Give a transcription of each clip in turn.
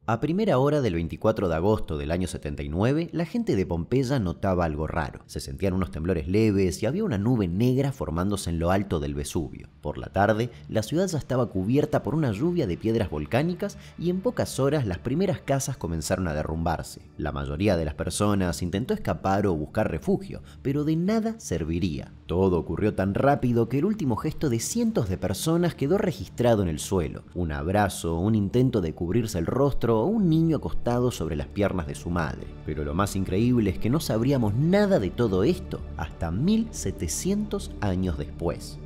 A primera hora del 24 de agosto del año 79, la gente de Pompeya notaba algo raro. Se sentían unos temblores leves y había una nube negra formándose en lo alto del Vesubio. Por la tarde, la ciudad ya estaba cubierta por una lluvia de piedras volcánicas y en pocas horas las primeras casas comenzaron a derrumbarse. La mayoría de las personas intentó escapar o buscar refugio, pero de nada serviría. Todo ocurrió tan rápido que el último gesto de cientos de personas quedó registrado en el suelo. Un abrazo, un intento de cubrirse el rostro o un niño acostado sobre las piernas de su madre. Pero lo más increíble es que no sabríamos nada de todo esto hasta 1700 años después.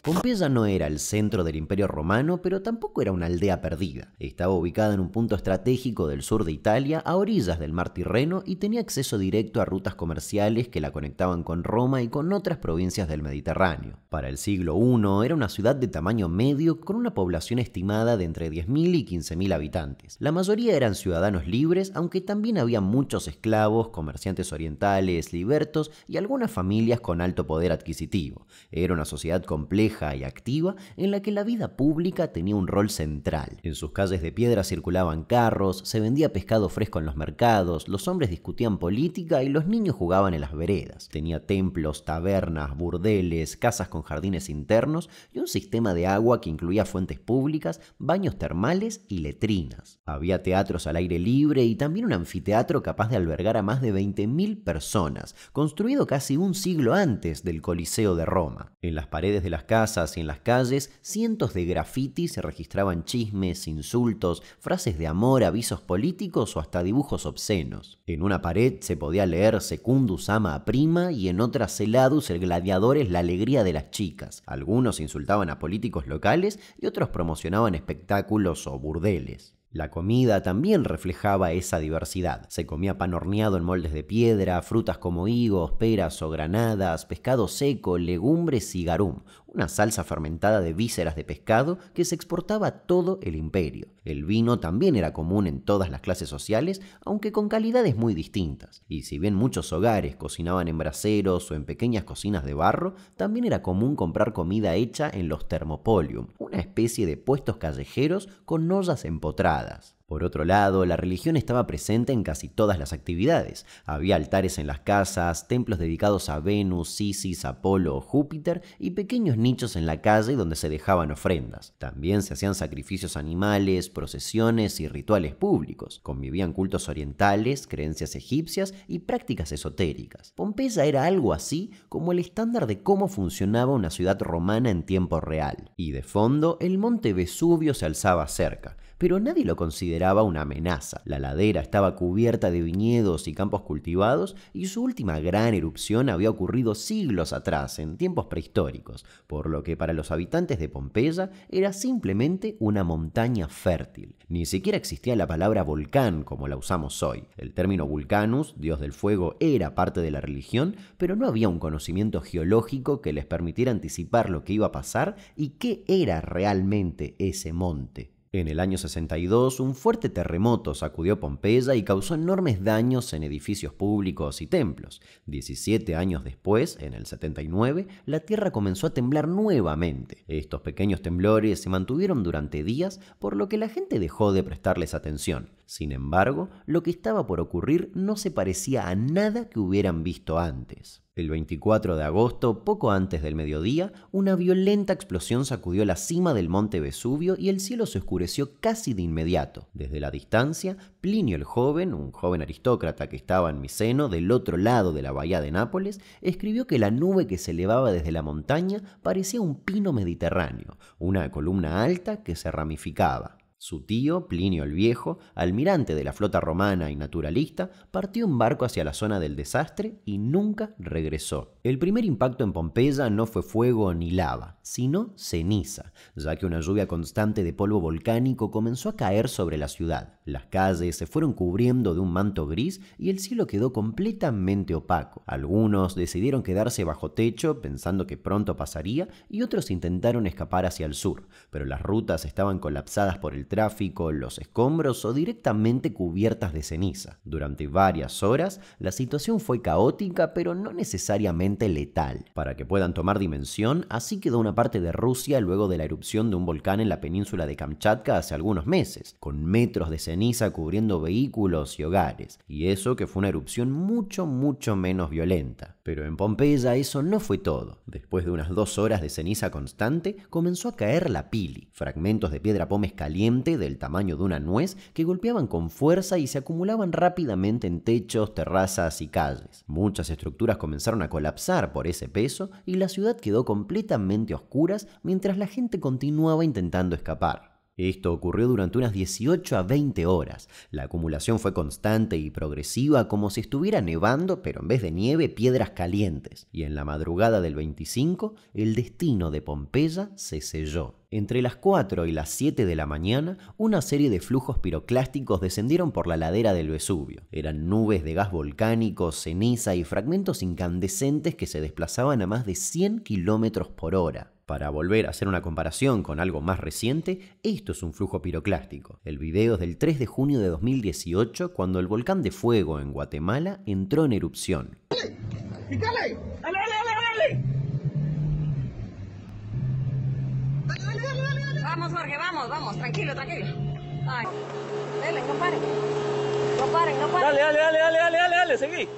Pompeya no era el centro del Imperio Romano, pero tampoco era una aldea perdida. Estaba ubicada en un punto estratégico del sur de Italia, a orillas del mar Tirreno, y tenía acceso directo a rutas comerciales que la conectaban con Roma y con otras provincias del Mediterráneo. Para el siglo I era una ciudad de tamaño medio con una población estimada de entre 10.000 y 15.000 habitantes. La mayoría eran ciudadanos libres, aunque también había muchos esclavos, comerciantes orientales, libertos y algunas familias con alto poder adquisitivo. Era una sociedad compleja y activa en la que la vida pública tenía un rol central. En sus calles de piedra circulaban carros, se vendía pescado fresco en los mercados, los hombres discutían política y los niños jugaban en las veredas. Tenía templos, tabernas, burdeles, casas con jardines internos y un sistema de agua que incluía fuentes públicas, baños termales y letrinas. Había teatros al aire libre y también un anfiteatro capaz de albergar a más de 20.000 personas, construido casi un siglo antes del Coliseo de Roma. En las paredes de las casas y en las calles, cientos de grafitis se registraban chismes, insultos, frases de amor, avisos políticos o hasta dibujos obscenos. En una pared se podía leer Secundus ama a prima y en otra Celadus el gladiador es la alegría de las chicas. Algunos insultaban a políticos locales y otros promocionaban espectáculos o burdeles. La comida también reflejaba esa diversidad. Se comía pan horneado en moldes de piedra, frutas como higos, peras o granadas, pescado seco, legumbres y garum, una salsa fermentada de vísceras de pescado que se exportaba a todo el imperio. El vino también era común en todas las clases sociales, aunque con calidades muy distintas. Y si bien muchos hogares cocinaban en braseros o en pequeñas cocinas de barro, también era común comprar comida hecha en los thermopolium, una especie de puestos callejeros con ollas empotradas. Por otro lado, la religión estaba presente en casi todas las actividades. Había altares en las casas, templos dedicados a Venus, Isis, Apolo o Júpiter y pequeños nichos en la calle donde se dejaban ofrendas. También se hacían sacrificios animales, procesiones y rituales públicos. Convivían cultos orientales, creencias egipcias y prácticas esotéricas. Pompeya era algo así como el estándar de cómo funcionaba una ciudad romana en tiempo real. Y de fondo, el monte Vesubio se alzaba cerca. Pero nadie lo consideraba una amenaza. La ladera estaba cubierta de viñedos y campos cultivados y su última gran erupción había ocurrido siglos atrás, en tiempos prehistóricos, por lo que para los habitantes de Pompeya era simplemente una montaña fértil. Ni siquiera existía la palabra volcán como la usamos hoy. El término vulcanus, dios del fuego, era parte de la religión, pero no había un conocimiento geológico que les permitiera anticipar lo que iba a pasar y qué era realmente ese monte. En el año 62, un fuerte terremoto sacudió Pompeya y causó enormes daños en edificios públicos y templos. 17 años después, en el 79, la tierra comenzó a temblar nuevamente. Estos pequeños temblores se mantuvieron durante días, por lo que la gente dejó de prestarles atención. Sin embargo, lo que estaba por ocurrir no se parecía a nada que hubieran visto antes. El 24 de agosto, poco antes del mediodía, una violenta explosión sacudió la cima del monte Vesubio y el cielo se oscureció casi de inmediato. Desde la distancia, Plinio el Joven, un joven aristócrata que estaba en Miseno, del otro lado de la bahía de Nápoles, escribió que la nube que se elevaba desde la montaña parecía un pino mediterráneo, una columna alta que se ramificaba. Su tío, Plinio el Viejo, almirante de la flota romana y naturalista, partió en barco hacia la zona del desastre y nunca regresó. El primer impacto en Pompeya no fue fuego ni lava, sino ceniza, ya que una lluvia constante de polvo volcánico comenzó a caer sobre la ciudad. Las calles se fueron cubriendo de un manto gris y el cielo quedó completamente opaco. Algunos decidieron quedarse bajo techo pensando que pronto pasaría y otros intentaron escapar hacia el sur, pero las rutas estaban colapsadas por el el tráfico, los escombros o directamente cubiertas de ceniza. Durante varias horas, la situación fue caótica, pero no necesariamente letal. Para que puedan tomar dimensión, así quedó una parte de Rusia luego de la erupción de un volcán en la península de Kamchatka hace algunos meses, con metros de ceniza cubriendo vehículos y hogares. Y eso que fue una erupción mucho menos violenta. Pero en Pompeya eso no fue todo. Después de unas 2 horas de ceniza constante, comenzó a caer la pili, fragmentos de piedra pómez caliente del tamaño de una nuez que golpeaban con fuerza y se acumulaban rápidamente en techos, terrazas y calles. Muchas estructuras comenzaron a colapsar por ese peso y la ciudad quedó completamente a oscuras mientras la gente continuaba intentando escapar. Esto ocurrió durante unas 18 a 20 horas. La acumulación fue constante y progresiva, como si estuviera nevando, pero en vez de nieve, piedras calientes. Y en la madrugada del 25, el destino de Pompeya se selló. Entre las 4 y las 7 de la mañana, una serie de flujos piroclásticos descendieron por la ladera del Vesubio. Eran nubes de gas volcánico, ceniza y fragmentos incandescentes que se desplazaban a más de 100 kilómetros por hora. Para volver a hacer una comparación con algo más reciente, esto es un flujo piroclástico. El video es del 3 de junio de 2018, cuando el volcán de fuego en Guatemala entró en erupción. ¡Pícale! ¡Dale, dale, dale, dale! Vamos, Jorge, vamos, tranquilo. Ay, dale, no paren. Dale, seguí.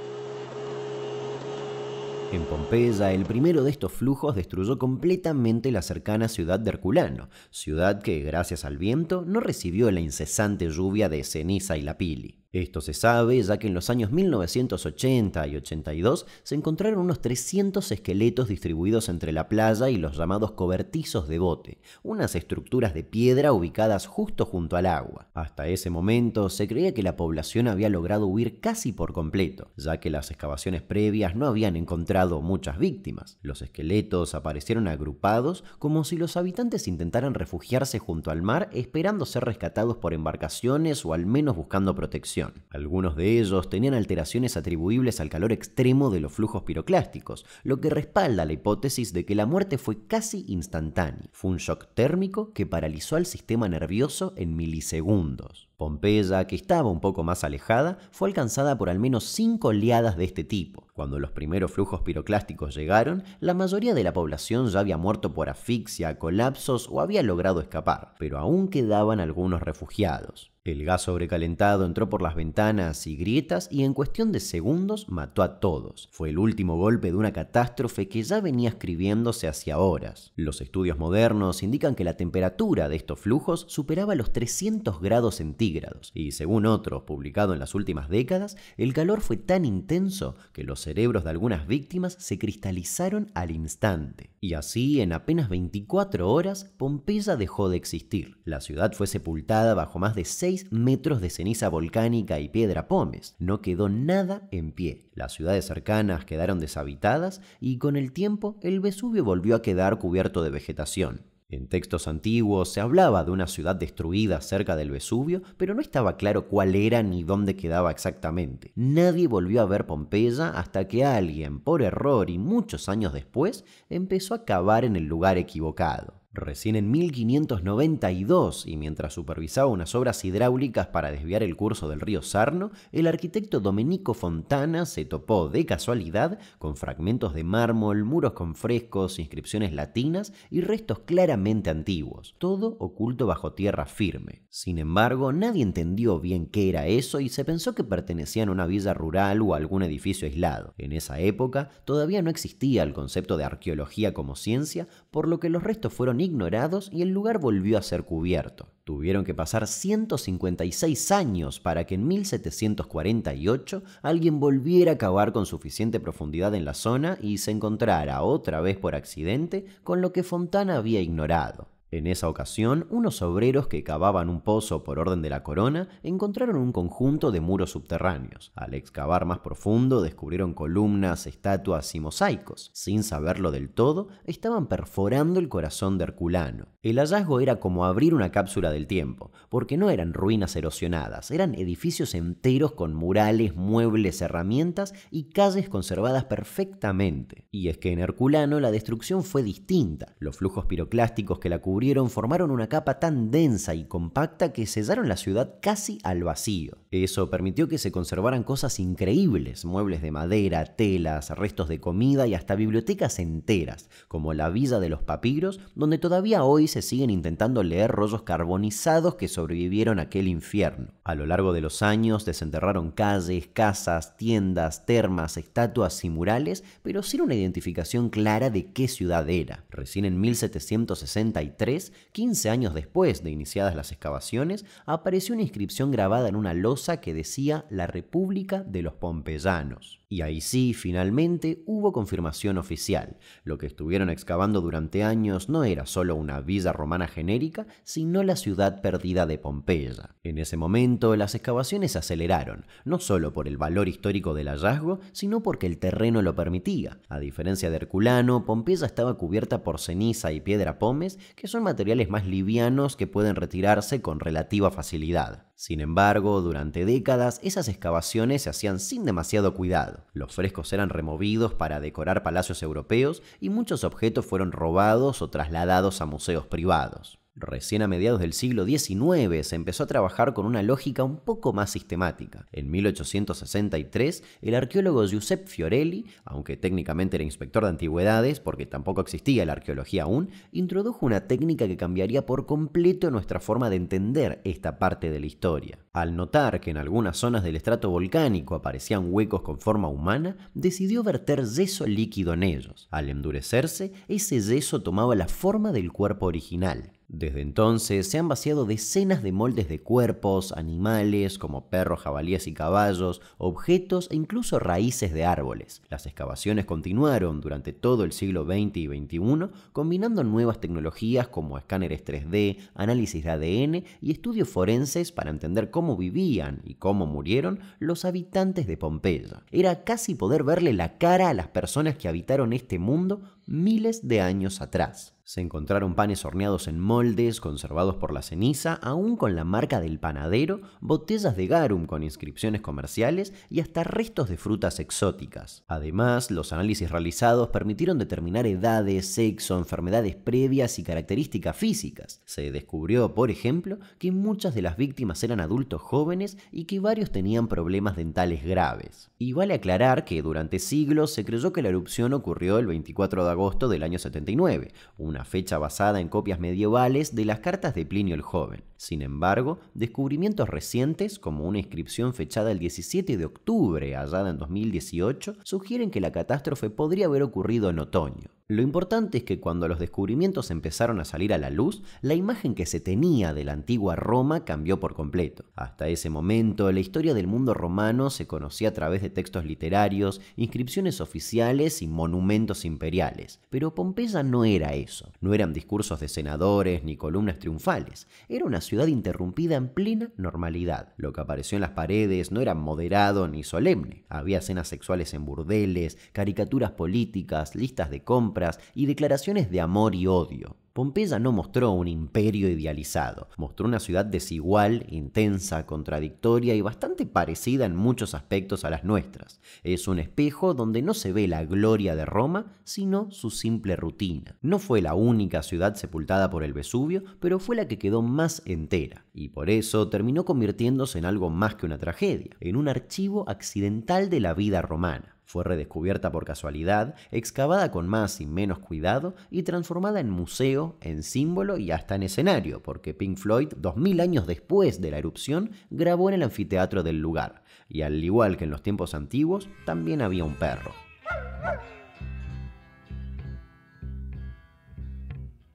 En Pompeya, el primero de estos flujos destruyó completamente la cercana ciudad de Herculano, ciudad que, gracias al viento, no recibió la incesante lluvia de ceniza y la pili. Esto se sabe ya que en los años 1980 y 82 se encontraron unos 300 esqueletos distribuidos entre la playa y los llamados cobertizos de bote, unas estructuras de piedra ubicadas justo junto al agua. Hasta ese momento se creía que la población había logrado huir casi por completo, ya que las excavaciones previas no habían encontrado muchas víctimas. Los esqueletos aparecieron agrupados como si los habitantes intentaran refugiarse junto al mar esperando ser rescatados por embarcaciones o al menos buscando protección. Algunos de ellos tenían alteraciones atribuibles al calor extremo de los flujos piroclásticos, lo que respalda la hipótesis de que la muerte fue casi instantánea. Fue un shock térmico que paralizó al sistema nervioso en milisegundos. Pompeya, que estaba un poco más alejada, fue alcanzada por al menos 5 oleadas de este tipo. Cuando los primeros flujos piroclásticos llegaron, la mayoría de la población ya había muerto por asfixia, colapsos o había logrado escapar, pero aún quedaban algunos refugiados. El gas sobrecalentado entró por las ventanas y grietas y en cuestión de segundos mató a todos. Fue el último golpe de una catástrofe que ya venía escribiéndose hacía horas. Los estudios modernos indican que la temperatura de estos flujos superaba los 300 grados centígrados y, según otros publicados en las últimas décadas, el calor fue tan intenso que los cerebros de algunas víctimas se cristalizaron al instante. Y así, en apenas 24 horas, Pompeya dejó de existir. La ciudad fue sepultada bajo más de 6 metros de ceniza volcánica y piedra pómez. No quedó nada en pie. Las ciudades cercanas quedaron deshabitadas y con el tiempo el Vesubio volvió a quedar cubierto de vegetación. En textos antiguos se hablaba de una ciudad destruida cerca del Vesubio, pero no estaba claro cuál era ni dónde quedaba exactamente. Nadie volvió a ver Pompeya hasta que alguien, por error y muchos años después, empezó a cavar en el lugar equivocado. Recién en 1592, y mientras supervisaba unas obras hidráulicas para desviar el curso del río Sarno, el arquitecto Domenico Fontana se topó de casualidad con fragmentos de mármol, muros con frescos, inscripciones latinas y restos claramente antiguos, todo oculto bajo tierra firme. Sin embargo, nadie entendió bien qué era eso y se pensó que pertenecían a una villa rural o a algún edificio aislado. En esa época todavía no existía el concepto de arqueología como ciencia, por lo que los restos fueron ignorados y el lugar volvió a ser cubierto. Tuvieron que pasar 156 años para que en 1748 alguien volviera a cavar con suficiente profundidad en la zona y se encontrara otra vez por accidente con lo que Fontana había ignorado. En esa ocasión, unos obreros que cavaban un pozo por orden de la corona encontraron un conjunto de muros subterráneos. Al excavar más profundo, descubrieron columnas, estatuas y mosaicos. Sin saberlo del todo, estaban perforando el corazón de Herculano. El hallazgo era como abrir una cápsula del tiempo, porque no eran ruinas erosionadas, eran edificios enteros con murales, muebles, herramientas y calles conservadas perfectamente. Y es que en Herculano la destrucción fue distinta. Los flujos piroclásticos que la cubrían descubrieron formaron una capa tan densa y compacta que sellaron la ciudad casi al vacío. Eso permitió que se conservaran cosas increíbles, muebles de madera, telas, restos de comida y hasta bibliotecas enteras, como la Villa de los Papiros, donde todavía hoy se siguen intentando leer rollos carbonizados que sobrevivieron a aquel infierno. A lo largo de los años desenterraron calles, casas, tiendas, termas, estatuas y murales, pero sin una identificación clara de qué ciudad era. Recién en 1763, 15 años después de iniciadas las excavaciones, apareció una inscripción grabada en una losa que decía «La República de los Pompeyanos». Y ahí sí, finalmente, hubo confirmación oficial. Lo que estuvieron excavando durante años no era solo una villa romana genérica, sino la ciudad perdida de Pompeya. En ese momento, las excavaciones se aceleraron, no solo por el valor histórico del hallazgo, sino porque el terreno lo permitía. A diferencia de Herculano, Pompeya estaba cubierta por ceniza y piedra pómez, que son materiales más livianos que pueden retirarse con relativa facilidad. Sin embargo, durante décadas, esas excavaciones se hacían sin demasiado cuidado. Los frescos eran removidos para decorar palacios europeos y muchos objetos fueron robados o trasladados a museos privados. Recién a mediados del siglo XIX se empezó a trabajar con una lógica un poco más sistemática. En 1863, el arqueólogo Giuseppe Fiorelli, aunque técnicamente era inspector de antigüedades porque tampoco existía la arqueología aún, introdujo una técnica que cambiaría por completo nuestra forma de entender esta parte de la historia. Al notar que en algunas zonas del estrato volcánico aparecían huecos con forma humana, decidió verter yeso líquido en ellos. Al endurecerse, ese yeso tomaba la forma del cuerpo original. Desde entonces se han vaciado decenas de moldes de cuerpos, animales como perros, jabalíes y caballos, objetos e incluso raíces de árboles. Las excavaciones continuaron durante todo el siglo XX y XXI, combinando nuevas tecnologías como escáneres 3D, análisis de ADN y estudios forenses para entender cómo vivían y cómo murieron los habitantes de Pompeya. Era casi poder verle la cara a las personas que habitaron este mundo miles de años atrás. Se encontraron panes horneados en moldes, conservados por la ceniza, aún con la marca del panadero, botellas de garum con inscripciones comerciales y hasta restos de frutas exóticas. Además, los análisis realizados permitieron determinar edades, sexo, enfermedades previas y características físicas. Se descubrió, por ejemplo, que muchas de las víctimas eran adultos jóvenes y que varios tenían problemas dentales graves. Y vale aclarar que durante siglos se creyó que la erupción ocurrió el 24 de agosto del año 79, una fecha basada en copias medievales de las cartas de Plinio el Joven. Sin embargo, descubrimientos recientes, como una inscripción fechada el 17 de octubre, hallada en 2018, sugieren que la catástrofe podría haber ocurrido en otoño. Lo importante es que cuando los descubrimientos empezaron a salir a la luz, la imagen que se tenía de la antigua Roma cambió por completo. Hasta ese momento, la historia del mundo romano se conocía a través de textos literarios, inscripciones oficiales y monumentos imperiales. Pero Pompeya no era eso. No eran discursos de senadores ni columnas triunfales. Era una ciudad interrumpida en plena normalidad. Lo que apareció en las paredes no era moderado ni solemne. Había escenas sexuales en burdeles, caricaturas políticas, listas de compras y declaraciones de amor y odio. Pompeya no mostró un imperio idealizado, mostró una ciudad desigual, intensa, contradictoria y bastante parecida en muchos aspectos a las nuestras. Es un espejo donde no se ve la gloria de Roma, sino su simple rutina. No fue la única ciudad sepultada por el Vesubio, pero fue la que quedó más entera, y por eso terminó convirtiéndose en algo más que una tragedia, en un archivo accidental de la vida romana. Fue redescubierta por casualidad, excavada con más y menos cuidado y transformada en museo, en símbolo y hasta en escenario, porque Pink Floyd, 2000 años después de la erupción, grabó en el anfiteatro del lugar. Y al igual que en los tiempos antiguos, también había un perro.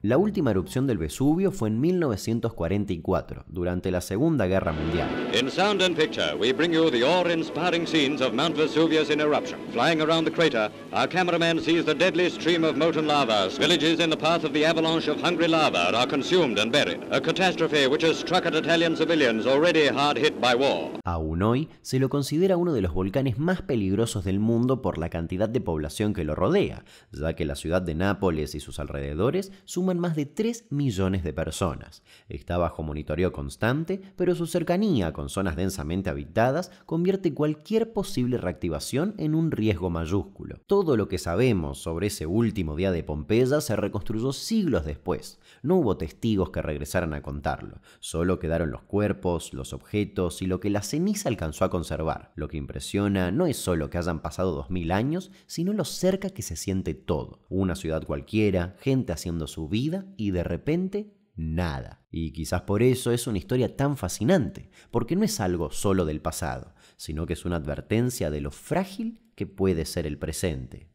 La última erupción del Vesubio fue en 1944, durante la Segunda Guerra Mundial. In sound and picture, we bring you the awe-inspiring scenes of Mount Vesuvius in eruption. Flying around the crater, our cameraman sees the deadly stream of molten lava. Villages in the path of the avalanche of hungry lava are consumed and buried. A catastrophe which has struck at Italian civilians already hard hit by war. Aún hoy se lo considera uno de los volcanes más peligrosos del mundo por la cantidad de población que lo rodea, ya que la ciudad de Nápoles y sus alrededores suman suman más de 3 millones de personas. Está bajo monitoreo constante, pero su cercanía con zonas densamente habitadas convierte cualquier posible reactivación en un riesgo mayúsculo. Todo lo que sabemos sobre ese último día de Pompeya se reconstruyó siglos después. No hubo testigos que regresaran a contarlo, solo quedaron los cuerpos, los objetos y lo que la ceniza alcanzó a conservar. Lo que impresiona no es solo que hayan pasado 2000 años, sino lo cerca que se siente todo. Una ciudad cualquiera, gente haciendo su vida y de repente nada. Y quizás por eso es una historia tan fascinante, porque no es algo solo del pasado, sino que es una advertencia de lo frágil que puede ser el presente.